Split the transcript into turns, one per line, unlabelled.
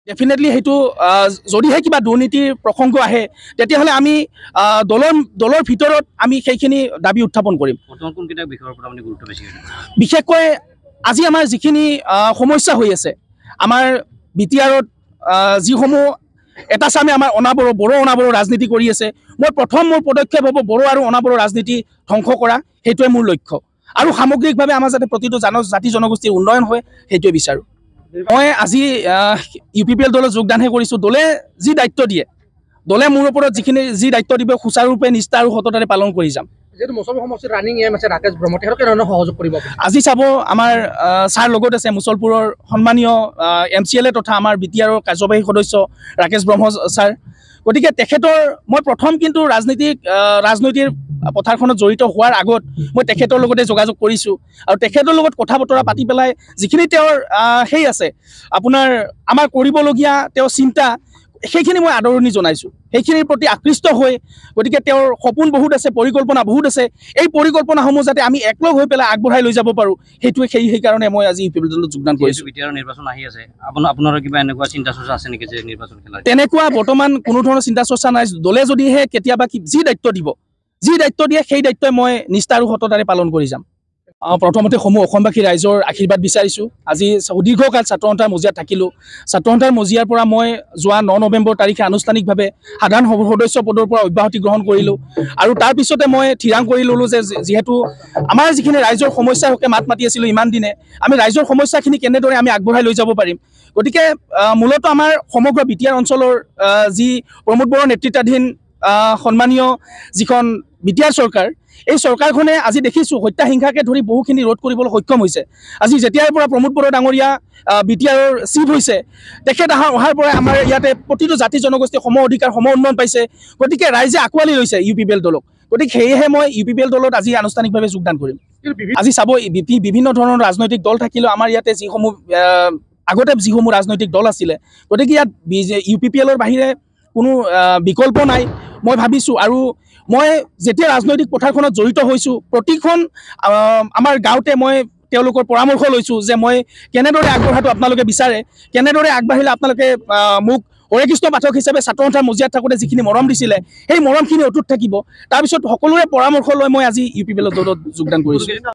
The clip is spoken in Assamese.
ডেফিনেটলি সেইটো যদিহে কিবা দুৰ্নীতিৰ প্ৰসংগ আহে তেতিয়াহ'লে আমি দলৰ ভিতৰত আমি সেইখিনি দাবী উত্থাপন কৰিম। বিশেষকৈ আজি আমাৰ যিখিনি সমস্যা হৈ আছে, আমাৰ BTRত যিসমূহ এটা চামে আমাৰ বড়ো অনাবড়ো ৰাজনীতি কৰি আছে, মোৰ পদক্ষেপ হ'ব বড়ো আৰু অনাবড়ো ৰাজনীতি ধ্বংস কৰা, সেইটোৱে মোৰ লক্ষ্য। আৰু সামগ্ৰিকভাৱে আমাৰ যাতে প্ৰতিটো জাতি জনগোষ্ঠীৰ উন্নয়ন হয় সেইটোৱে বিচাৰোঁ। মই আজি UPPL দলত যোগদানহে কৰিছোঁ। দলে যি দায়িত্ব দিয়ে, দলে মোৰ ওপৰত যি দায়িত্ব দিব সুচাৰুৰূপে নিষ্ঠা আৰু সততাৰে পালন কৰি যাম। আজি চাব আমাৰ ছাৰ লগত আছে মুছলপুৰৰ সন্মানীয় MCLA তথা আমাৰ BTRৰ কাৰ্যবাহী সদস্য ৰাকেশ ব্ৰহ্ম ছাৰ। গতিকে তেখেতৰ মই প্ৰথম কিন্তু ৰাজনৈতিক পথাৰখনত জড়িত হোৱাৰ আগত মই তেখেতৰ লগতে যোগাযোগ কৰিছোঁ আৰু তেখেতৰ লগত কথা বতৰা পাতি পেলাই যিখিনি তেওঁৰ আছে আপোনাৰ আমাৰ কৰিবলগীয়া তেওঁৰ চিন্তা, সেইখিনি মই আদৰণি জনাইছোঁ। সেইখিনিৰ প্ৰতি আকৃষ্ট হৈ গতিকে তেওঁৰ সপোন বহুত আছে, পৰিকল্পনা বহুত আছে। এই পৰিকল্পনাসমূহ যাতে আমি একলগ হৈ পেলাই আগবঢ়াই লৈ যাব পাৰোঁ, সেইকাৰণে মই আজি UPPL দলত যোগদান কৰিছোঁ।
নিৰ্বাচন আহি আছে, আপোনাৰ কিবা এনেকুৱা চিন্তা চৰ্চা আছে নেকি যে নিৰ্বাচন খেলা?
তেনেকুৱা বৰ্তমান কোনো ধৰণৰ চিন্তা চৰ্চা নাই। দলে যদিহে কেতিয়াবা যি দায়িত্ব দিয়ে সেই দায়িত্বই মই নিষ্ঠা আৰু সততাৰে পালন কৰি যাম। প্ৰথমতে অসমবাসী ৰাইজৰ আশীৰ্বাদ বিচাৰিছোঁ। আজি সুদীৰ্ঘকাল ছাত্ৰ সন্থাৰ মজিয়াত থাকিলোঁ। ছাত্ৰ সন্থাৰ মজিয়াৰ পৰা মই যোৱা 9 নৱেম্বৰ তাৰিখে আনুষ্ঠানিকভাৱে সাধাৰণ সদস্য পদৰ পৰা অব্যাহতি গ্ৰহণ কৰিলোঁ আৰু তাৰপিছতে মই থিৰাং কৰি ল'লোঁ যে যিহেতু আমাৰ যিখিনি ৰাইজৰ সমস্যাৰ হকে মাত মাতি আছিলোঁ ইমান দিনে, আমি ৰাইজৰ সমস্যাখিনি কেনেদৰে আমি আগবঢ়াই লৈ যাব পাৰিম। গতিকে মূলত আমাৰ সমগ্ৰ BTR অঞ্চলৰ যি প্ৰমোদ বড়োৰ নেতৃত্বাধীন সন্মানীয় যিখন BTR চৰকাৰ, এই চৰকাৰখনে আজি দেখিছোঁ হত্যা হিংসাকে ধৰি বহুখিনি ৰোধ কৰিবলৈ সক্ষম হৈছে। আজি যেতিয়াৰ পৰা প্ৰমোদ বড়ো ডাঙৰীয়া BTRৰ চিফ হৈছে, তেখেত অহাৰ পৰাই আমাৰ ইয়াতে প্ৰতিটো জাতি জনগোষ্ঠীৰ সম অধিকাৰ সম উন্নয়ন পাইছে। গতিকে ৰাইজে আঁকোৱালি লৈছে UPPL দলক। গতিকে সেয়েহে মই UPPL দলত আজি আনুষ্ঠানিকভাৱে যোগদান কৰিম। আজি চাব বিভিন্ন ধৰণৰ ৰাজনৈতিক দল থাকিলেও আমাৰ ইয়াতে আগতে যিসমূহ ৰাজনৈতিক দল আছিলে, গতিকে ইয়াত UPPLৰ বাহিৰে কোনো বিকল্প নাই মই ভাবিছোঁ। আৰু মই যেতিয়া ৰাজনৈতিক পথাৰখনত জড়িত হৈছোঁ, প্ৰতিখন আমাৰ গাঁৱতে মই তেওঁলোকৰ পৰামৰ্শ লৈছোঁ যে মই কেনেদৰে আগবঢ়াটো আপোনালোকে বিচাৰে, কেনেদৰে আগবাঢ়িলে আপোনালোকে মোক হৰেকৃষ্ণ পাঠক হিচাপে ছাত্ৰ সন্থাৰ মজিয়াত থাকোঁতে যিখিনি মৰম দিছিলে সেই মৰমখিনি অটুট থাকিব। তাৰপিছত সকলোৰে পৰামৰ্শ লৈ মই আজি UPPL দলত যোগদান কৰিছোঁ।